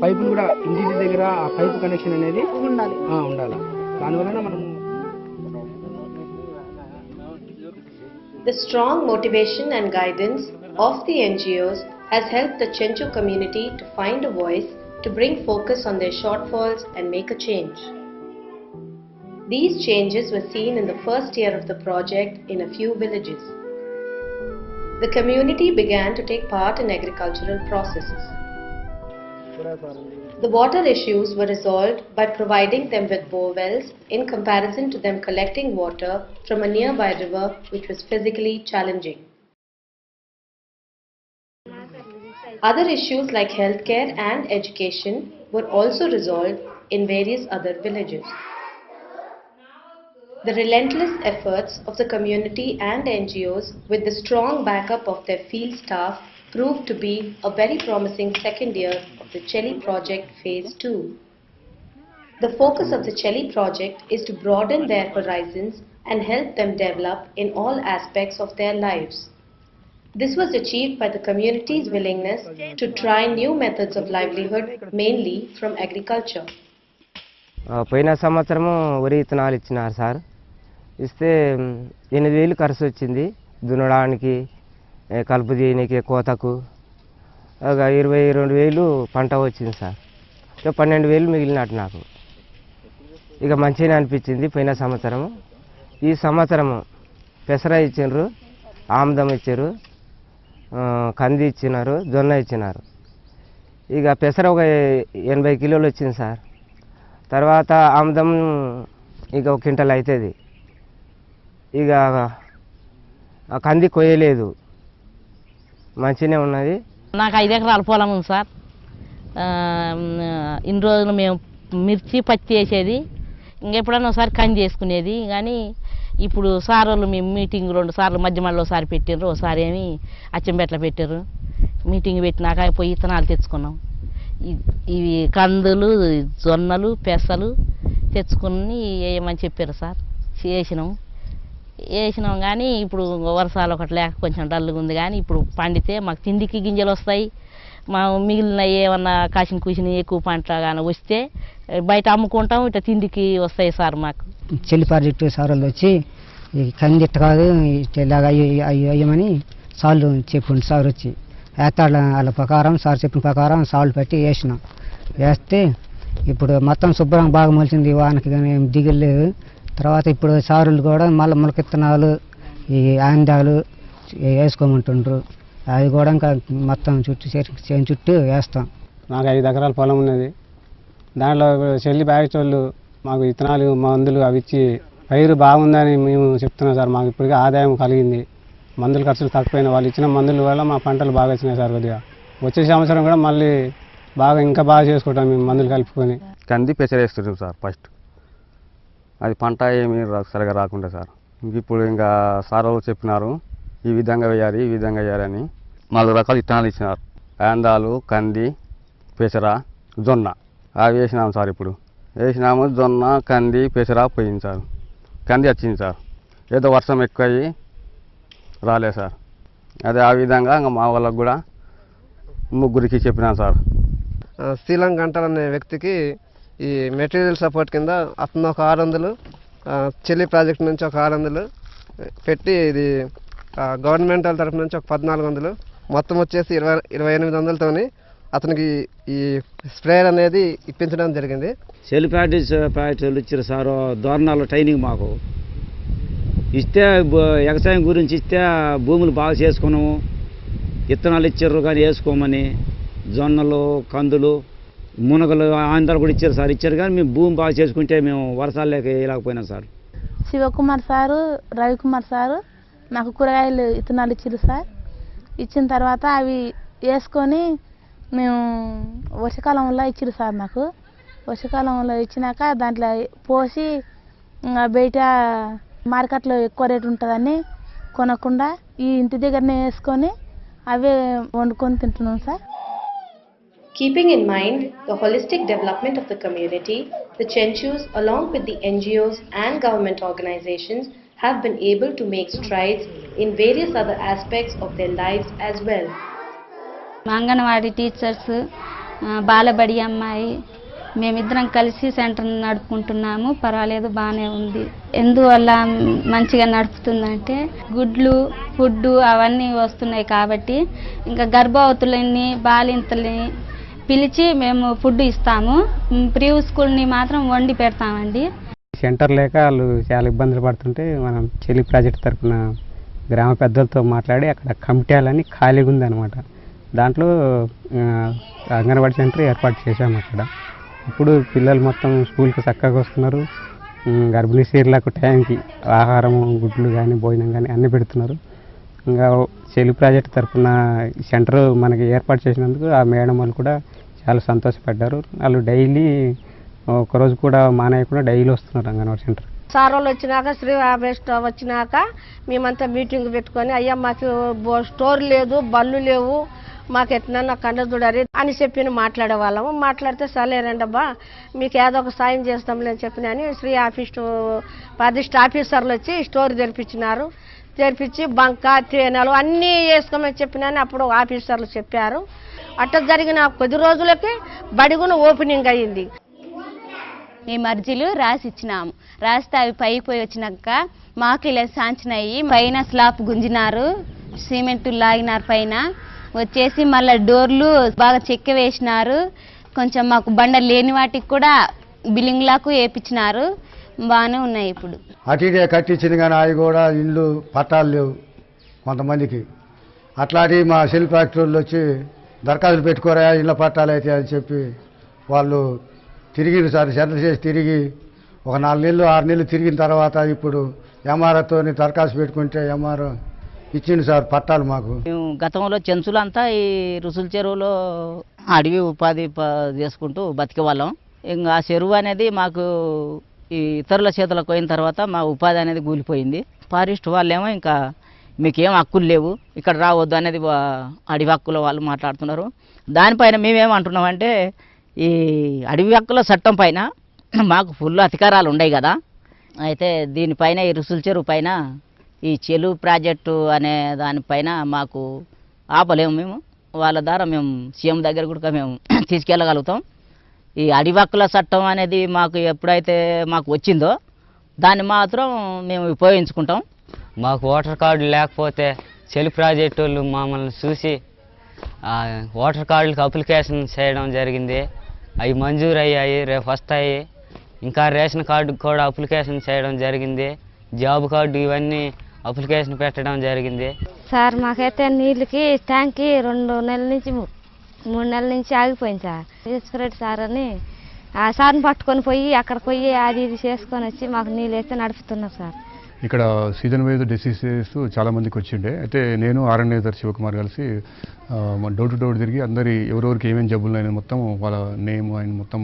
పైపులు కూడా ఇంటి దగ్గర ఆ పైపు కనెక్షన్ అనేది ఉండాలి. దానివల్ల మనం The strong motivation and guidance of the NGOs has helped the Chenchu community to find a voice to bring focus on their shortfalls and make a change. These changes were seen in the first year of the project in a few villages. The community began to take part in agricultural processes. The water issues were resolved by providing them with bore wells in comparison to them collecting water from a nearby river, which was physically challenging. Other issues like healthcare and education were also resolved in various other villages. The relentless efforts of the community and NGOs with the strong backup of their field staff proved to be a very promising second year of the Chelli project phase 2. The focus of the Chelli project is to broaden their horizons and help them develop in all aspects of their lives. This was achieved by the community's willingness to try new methods of livelihood, mainly from agriculture. పోయిన సంవత్సరము వరి విత్తనాలు ఇచ్చినారు sir. ఇస్తే 8,000 ఖర్చు వచ్చింది దున్నడానికి, కలుపు చేయడానికి, కోతకు. ఒక 22,000 పంట వచ్చింది సార్. 12,000 మిగిలినట్టు నాకు. ఇక మంచిగానే అనిపించింది పోయిన సంవత్సరము. ఈ సంవత్సరము పెసర ఇచ్చినారు, ఆముదం ఇచ్చారు, కంది ఇచ్చినారు, జొన్న ఇచ్చినారు. ఇక పెసర ఒక 80 కిలోలు వచ్చింది సార్. తర్వాత ఆముదం ఇక 1 క్వింటల్ అవుతుంది. ఇక కంది కొయ్యలేదు, మంచిగానే ఉన్నది. నాకు 5 ఎకరాల పొలం ఉంది సార్. ఇన్ని రోజులు మేము మిర్చి పత్తి వేసేది, ఇంకెప్పుడన్నా ఒకసారి కంది చేసుకునేది. కానీ ఇప్పుడు సార్ వాళ్ళు మేము మీటింగ్ 2 సార్లు మధ్యమల్లో ఒకసారి పెట్టారు, ఒకసారి ఏమి అచ్చంబెట్ల పెట్టారు. మీటింగ్ పెట్టినాక పోయి విత్తనాలు తెచ్చుకున్నాం. ఇవి కందులు, జొన్నలు, పెసలు తెచ్చుకుని వేయమని చెప్పారు సార్. వేసినాం కానీ ఇప్పుడు వర్షాలు ఒకటి లేక కొంచెం డల్గా ఉంది. కానీ ఇప్పుడు పండితే మాకు తిండికి గింజలు వస్తాయి. మా మిగిలిన ఏమన్నా కాసిన కూసిన ఎక్కువ పంట కానీ వస్తే బయట అమ్ముకుంటాం, ఇట్లా తిండికి వస్తాయి సార్. మాకు చెల్లి ప్రాజెక్టు సార్ వాళ్ళు వచ్చి కంది ఇట్ట కాదు ఇలాగ అయ్యమని సార్లు చెప్పిండు. సార్ వచ్చి వేస్తాడు వాళ్ళ ప్రకారం, సార్ చెప్పిన ప్రకారం సార్లు పెట్టి వేసినాం. వేస్తే ఇప్పుడు మొత్తం శుభ్రంగా బాగా మొలిచింది. వానకి కానీ ఏం దిగులేదు. తర్వాత ఇప్పుడు సారులు కూడా మళ్ళీ మొలకెత్తనాలు, ఈ ఆందాలు వేసుకోమంటుండ్రు. అది కూడా ఇంకా మొత్తం చుట్టూ వేస్తాం. నాకు 5 ఎకరాల పొలం ఉన్నది. దాంట్లో చెల్లి బ్యాగ్ వాళ్ళు మాకు విత్తనాలు, మందులు అవి ఇచ్చి పైరు బాగుందని మేము చెప్తున్నాం సార్. మాకు ఇప్పటికే ఆదాయం కలిగింది. మందుల ఖర్చులు తక్కువైన వాళ్ళు ఇచ్చిన మందుల వల్ల మా పంటలు బాగా వచ్చినాయి సార్. కొద్దిగా వచ్చే సంవత్సరం కూడా మళ్ళీ ఇంకా బాగా చేసుకుంటాం మేము మందులు కలుపుకొని. కంది పెసరేస్తున్నాం సార్. ఫస్ట్ అది పంట ఏమీ సరిగా రాకుండా సార్. ఇప్పుడు ఇంకా సార్ వాళ్ళు చెప్పినారు ఈ విధంగా వేయాలి, ఈ విధంగా వేయాలని. 4 రకాల విత్తనాలు ఇచ్చినారు. ఆందాలు, కంది, పెసర, జొన్న అవి వేసినాము సార్. ఇప్పుడు వేసినాము జొన్న, కంది, పెసర పోయింది సార్. కంది వచ్చింది సార్. ఏదో వర్షం ఎక్కువ అయ్యి రాలేదు సార్. అదే ఆ విధంగా ఇంకా మా వాళ్ళకు కూడా 3 చెప్పినాను సార్. శ్రీలంక గంటలు అనే వ్యక్తికి ఈ మెటీరియల్ సపోర్ట్ కింద అతను ఒక 600, చెల్లి ప్రాజెక్ట్ నుంచి ఒక 600 పెట్టి, ఇది గవర్నమెంటల్ తరఫు నుంచి ఒక 1400, మొత్తం వచ్చేసి 2800తోని అతనికి ఈ స్ప్రేయర్ అనేది ఇప్పించడం జరిగింది. చెల్లి ప్రాజెక్టులు ఇచ్చారు సార్. దోరణాలు ట్రైనింగ్ మాకు ఇస్తే, వ్యవసాయం గురించి ఇస్తే భూములు బాగా చేసుకున్నాము. విత్తనాలు ఇచ్చారు కానీ వేసుకోమని, జొన్నలు, కందులు, మునగలు, ఆంధ్రాలు కూడా ఇచ్చారు సార్. ఇచ్చారు కానీ మేము భూమి బాగా చేసుకుంటే మేము వర్షాలు లేక వేయలేకపోయినాం sir. Shivakumar sir, Ravikumar sir మాకు కూరగాయలు విత్తనాలు ఇచ్చారు సార్. ఇచ్చిన తర్వాత అవి వేసుకొని మేము వర్షాకాలంలో ఇచ్చారు సార్. నాకు వర్షాకాలంలో ఇచ్చినాక దాంట్లో పోసి బయట మార్కెట్లో ఎక్కువ రేటు ఉంటుందని కొనకుండా ఈ ఇంటి దగ్గరనే వేసుకొని అవే వండుకొని తింటున్నాం sir. Keeping in mind the holistic development of the community, the Chenchus, along with the NGOs and government organizations, have been able to make strides in various other aspects of their lives as well. Anganwadi teachers, బాలబడి అమ్మాయి. మేమిద్దరం కలిసి centre నడుపుకుంటున్నాము. పర్వాలేదు, బాగానే ఉంది. ఎందువల్ల మంచిగా నడుపుతుందంటే గుడ్లు, ఫుడ్డు అవన్నీ వస్తున్నాయి కాబట్టి ఇంకా గర్భవతులని, బాలింతల్ని పిలిచి మేము ఫుడ్ ఇస్తాము. ప్రీ స్కూల్ని మాత్రం వండి పెడతామండి. సెంటర్ లేక వాళ్ళు చాలా ఇబ్బందులు పడుతుంటే మనం చెల్లి ప్రాజెక్ట్ తరఫున గ్రామ పెద్దలతో మాట్లాడి అక్కడ కమిటీలని ఖాళీగా ఉందన్నమాట. దాంట్లో అంగన్వాడీ సెంటర్ ఏర్పాటు చేశాము అక్కడ. ఇప్పుడు పిల్లలు మొత్తం స్కూల్కి చక్కగా వస్తున్నారు. గర్భిణీ స్త్రీలకు టైంకి ఆహారము, గుడ్లు కానీ భోజనం కానీ అన్నీ పెడుతున్నారు. ఇంకా చెల్లి ప్రాజెక్ట్ తరఫున సెంటర్ మనకి ఏర్పాటు చేసినందుకు ఆ మేడం వాళ్ళు కూడా చాలా సంతోషపడ్డారు. వాళ్ళు డైలీ ఒకరోజు కూడా మానేయకుండా డైలీ వస్తున్నారు అంగన్వాడీ సెంటర్. సార్ వాళ్ళు వచ్చినాక శ్రీ హార్వెస్ట్ వచ్చినాక మేమంతా మీటింగ్ పెట్టుకొని అయ్యా మాకు స్టోర్ లేదు, బళ్ళు లేవు, మాకు ఎట్లా కండ చూడాలి అని చెప్పి మాట్లాడే వాళ్ళము. మాట్లాడితే సరేరండబ్బా మీకు ఏదో ఒక సాయం చేస్తాంలే అని చెప్పిన అని శ్రీ ప్రాజెక్ట్ ఆఫీసర్లు వచ్చి స్టోర్ తెరిపించినారు. తెరిపించి బంక, తేనెలు అన్నీ వేసుకోమని చెప్పినాని అప్పుడు ఆఫీసర్లు చెప్పారు. అట్లా జరిగిన కొద్ది రోజులకి బడిగున ఓపెనింగ్ అయ్యింది. మేము అర్జీలు రాసి ఇచ్చినాము. రాస్తే అవి పైకి పోయి వచ్చినాక మాకు ఇలా సాంచినాయి. పైన స్లాబ్ గుంజినారు, సిమెంట్ లాగినారు. పైన వచ్చేసి మళ్ళీ డోర్లు బాగా చెక్క వేసినారు. కొంచెం మాకు బండ లేని వాటికి కూడా బిల్డింగ్ లాకు వేయించినారు. బాగానే ఉన్నాయి. ఇప్పుడు అటు ఇటే కట్టించింది కానీ అవి కూడా ఇల్లు పట్టాలు లేవు కొంతమందికి. అట్లాంటి మా సెల్ ఫ్యాక్టరీలు వచ్చి దరఖాస్తులు పెట్టుకోరా ఇళ్ళ పట్టాలు అయితే అని చెప్పి వాళ్ళు తిరిగి సార్ సెంటర్ చేసి తిరిగి ఒక 4 నెలలు 6 నెలలు తిరిగిన తర్వాత ఇప్పుడు ఎంఆర్ఓతో దరఖాస్తు పెట్టుకుంటే ఎంఆర్ఓ ఇచ్చింది సార్ పట్టాలు మాకు. మేము గతంలో చెంచులంతా ఈ రుసుల చెరువులో అడవి ఉపాధి చేసుకుంటూ బతికేవాళ్ళం. ఇంకా ఆ చెరువు అనేది మాకు ఈ ఇతరుల చేతులకు పోయిన తర్వాత మా ఉపాధి అనేది కూలిపోయింది. ఫారెస్ట్ వాళ్ళేమో ఇంకా మీకేం హక్కులు లేవు, ఇక్కడ రావద్దు అనేది అడవి హక్కుల వాళ్ళు మాట్లాడుతున్నారు. దానిపైన మేమేమంటున్నామంటే ఈ అడవి హక్కుల చట్టం పైన మాకు ఫుల్ అధికారాలు ఉన్నాయి కదా. అయితే దీనిపైన ఈ రుసుల చెరువు పైన ఈ చెలువు ప్రాజెక్టు అనే దానిపైన మాకు ఆపలేము. మేము వాళ్ళ ద్వారా మేము సీఎం దగ్గర కూడా మేము తీసుకెళ్ళగలుగుతాం. ఈ అడవి హక్కుల చట్టం అనేది మాకు ఎప్పుడైతే మాకు వచ్చిందో దాన్ని మాత్రం మేము ఉపయోగించుకుంటాం. మాకు ఓటర్ కార్డు లేకపోతే చెలి ప్రాజెక్టు వాళ్ళు మమ్మల్ని చూసి ఓటర్ కార్డులకు అప్లికేషన్ చేయడం జరిగింది. అవి మంజూరు అయ్యాయి, రేపు వస్తాయి. ఇంకా రేషన్ కార్డుకు కూడా అప్లికేషన్ చేయడం జరిగింది. జాబ్ కార్డు ఇవన్నీ అప్లికేషన్ పెట్టడం జరిగింది. సార్ మాకైతే నీళ్ళకి ట్యాంక్కి 2 నెలల నుంచి 3 నెలల నుంచి ఆగిపోయింది సార్. ఈశ్వరెడ్డి సార్ అని ఆ సార్ని పట్టుకొని పోయి అక్కడికి పోయి అది ఇది చేసుకొని వచ్చి మాకు నీళ్ళు అయితే నడుపుతున్నాం సార్. ఇక్కడ సీజన్ వైజ్ డిసీజెస్ చాలామందికి వచ్చిండే. అయితే నేను ఆర్ఎన్ఏదర్ శివకుమార్ కలిసి డోర్ టు డోర్ తిరిగి ఎవరెవరికి ఏమేమి జబ్బులు అయినా మొత్తం వాళ్ళ నేమ్ ఆయన మొత్తం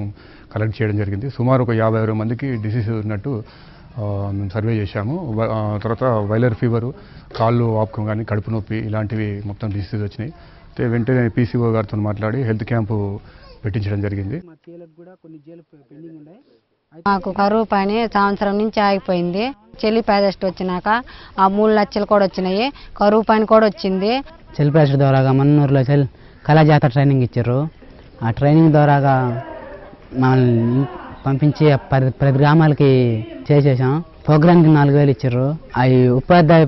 కలెక్ట్ చేయడం జరిగింది. సుమారు ఒక 50 మందికి డిసీజ్ ఉన్నట్టు మేము సర్వే చేశాము. తర్వాత వైరల్ ఫీవరు, కాళ్ళు వాపుకం కానీ కడుపు నొప్పి ఇలాంటివి మొత్తం డిసీజ్ వచ్చినాయి. అయితే వెంటనే పీసీఓ గారితో మాట్లాడి హెల్త్ క్యాంపు పెట్టించడం జరిగింది. మాకు కరువు పని సంవత్సరం నుంచి ఆగిపోయింది. చెల్లి ప్రాజెక్ట్ వచ్చినాక ఆ 3 లక్షలు కూడా వచ్చినాయి. కరువు పని కూడా వచ్చింది. చెల్లి ప్రాజెక్ట్ ద్వారాగా మన్నూరులో కళాజాతర ట్రైనింగ్ ఇచ్చారు. ఆ ట్రైనింగ్ ద్వారాగా మమ్మల్ని పంపించి 10 గ్రామాలకి చేసేసాం. ప్రోగ్రామ్కి 4,000 ఇచ్చారు. అవి ఉపాధ్యాయ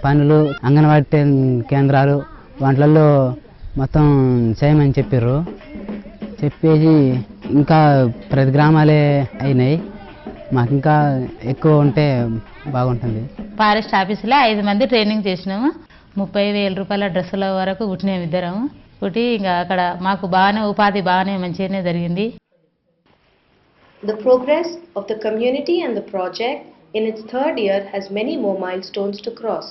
పనులు, అంగన్వాడీ కేంద్రాలు వాటిల్లో మొత్తం చేయమని చెప్పారు. చెప్పేసి ఇంకా 10 గ్రామాలే అయినాయి. మాకు ఇంకా ఎక్కువ ఉంటే బాగుంటుంది. ఫారెస్ట్ ఆఫీసులో 5 మంది ట్రైనింగ్ చేసినాము. 30,000 రూపాయల డ్రెస్సుల వరకు కుట్టినాము ఇద్దరము. కుట్టి ఇంకా అక్కడ మాకు బాగానే ఉపాధి బాగానే మంచిగానే జరిగింది. The progress of the community and the project in its 3rd year has many more milestones to cross.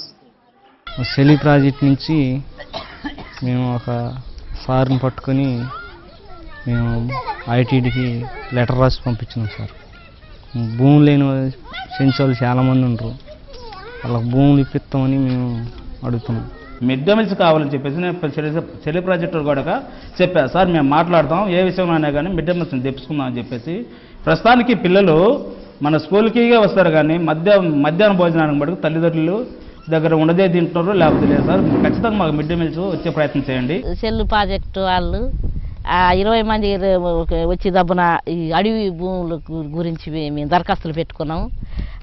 సెలి ప్రాజెక్ట్ నుంచి మేము ఒక సార్ని పట్టుకొని మేము ఐటీడీకి లెటర్ రాసి పంపించినాం సార్. భూములు లేని సెంచోళ్ళు చాలామంది ఉంటారు, వాళ్ళకి భూములు ఇప్పిస్తామని మేము అడుగుతున్నాం. మిడ్ డే మీల్స్ కావాలని చెప్పేసి నేను చెల్లి ప్రాజెక్టు కూడా చెప్పాను సార్, మేము మాట్లాడతాం ఏ విషయంలో అయినా కానీ మిడ్ డే మీల్స్ని తెప్పించుకుందాం అని చెప్పేసి. ప్రస్తుతానికి పిల్లలు మన స్కూల్కి వస్తారు కానీ మధ్యాహ్నం భోజనానికి బట్టి తల్లిదండ్రులు దగ్గర ఉండదే తింటున్నారు, లేకపోతే లేదు సార్. ఖచ్చితంగా మాకు మిడ్ డే మీల్స్ వచ్చే ప్రయత్నం చేయండి. సెల్లు ప్రాజెక్టు వాళ్ళు ఆ 20 మంది వచ్చి దబ్బున ఈ అడవి భూముల గురించి మేము దరఖాస్తులు పెట్టుకున్నాము.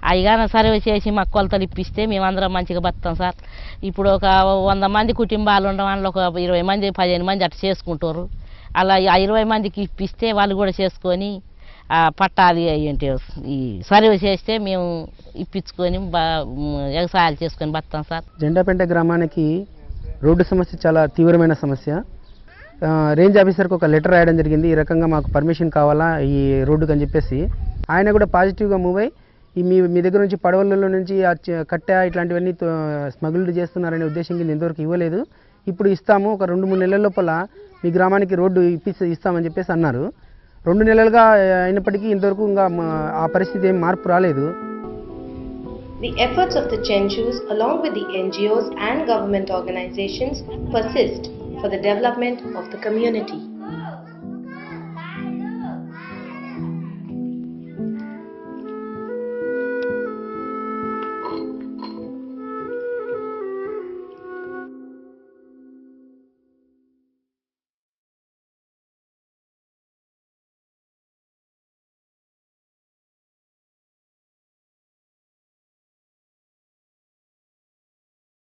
అవి కానీ సర్వే చేసి మాకు కొలతలు ఇప్పిస్తే మేమందరం మంచిగా బతాం సార్. ఇప్పుడు ఒక 100 మంది కుటుంబాలు ఉండడం వల్ల ఒక 20 మంది 15 మంది అట్లా చేసుకుంటారు. అలా ఆ 20 మందికి ఇప్పిస్తే వాళ్ళు కూడా చేసుకొని పట్టాలి ఏంటి ఈ సర్వే చేస్తే మేము ఇప్పించుకొని వ్యవసాయాలు చేసుకొని బతాం సార్. జెండాపేట గ్రామానికి రోడ్డు సమస్య చాలా తీవ్రమైన సమస్య. రేంజ్ ఆఫీసర్కి ఒక లెటర్ రాయడం జరిగింది, ఈ రకంగా మాకు పర్మిషన్ కావాలా ఈ రోడ్డుకి అని చెప్పేసి. ఆయన కూడా పాజిటివ్గా మూవ్ అయ్యి మీ దగ్గర నుంచి పడవలలో నుంచి కట్టె ఇట్లాంటివన్నీ స్మగుల్డ్ చేస్తున్నారనే ఉద్దేశం కింద ఇంతవరకు ఇవ్వలేదు. ఇప్పుడు ఇస్తాము, ఒక 2-3 నెలల లోపల మీ గ్రామానికి రోడ్డు ఇస్తామని చెప్పేసి అన్నారు. 2 నెలలుగా అయినప్పటికీ ఇంతవరకు ఇంకా ఆ పరిస్థితి ఏం మార్పు రాలేదు. The efforts of the Chenchus along with the NGOs and government organizations persist for the development of the community.